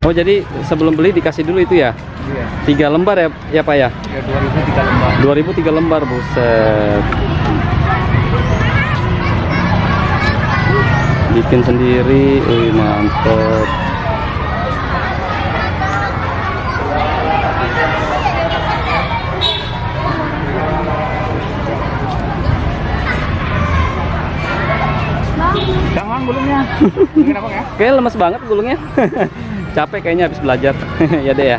Oh, jadi sebelum beli dikasih dulu itu ya? Iya. 3 lembar ya, ya Pak ya? Ya 2000 3 lembar. 2000 3 lembar, buset. Bikin sendiri, mantep. Jangan gulungnya. Mungkin apa ya? Kayaknya lemes banget gulungnya. Capek kayaknya habis belajar. Ya deh ya.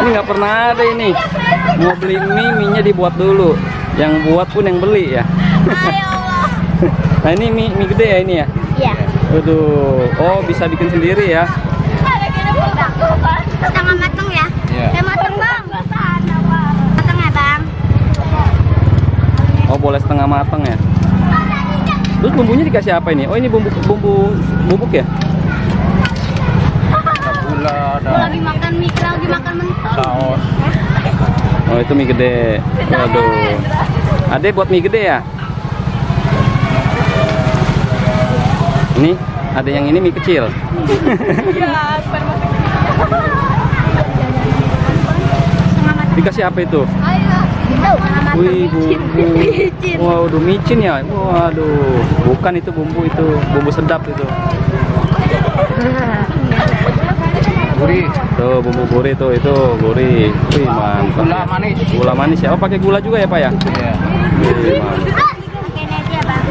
Ini nggak pernah ada ini. Mau beli mie-nya dibuat dulu. Yang buat pun yang beli ya. Nah ini mie gede ya ini ya? Iya. Waduh. Oh bisa bikin sendiri ya? Setengah matang ya? Iya. Matang bang. Matang ya bang. Oh boleh setengah matang ya? Terus bumbunya dikasih apa ini? Oh ini bumbu bubuk ya? Gula, ada Lagi makan mie, lagi makan mentol. saus. Oh itu mie gede. Waduh. Ade buat mie gede ya? Ini ada yang ini mie kecil. Dikasih apa itu? Wih bumbu. Waduh micin ya. Waduh. Bukan itu bumbu, itu bumbu sedap itu. Gurih. Tuh bumbu gurih tuh, itu gurih. Wih mantap. Gula manis. Gula manis ya. Oh pakai gula juga ya Pak ya? Iya. Wih mantap. Ini aja bang.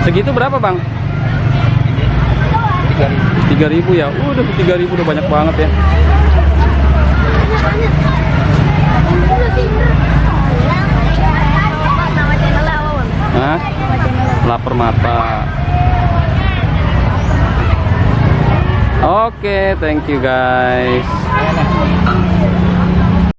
Segitu berapa Bang? 3.000 ya. Udah 3.000 udah banyak banget ya. Hah? Lapar mata. Oke, thank you guys.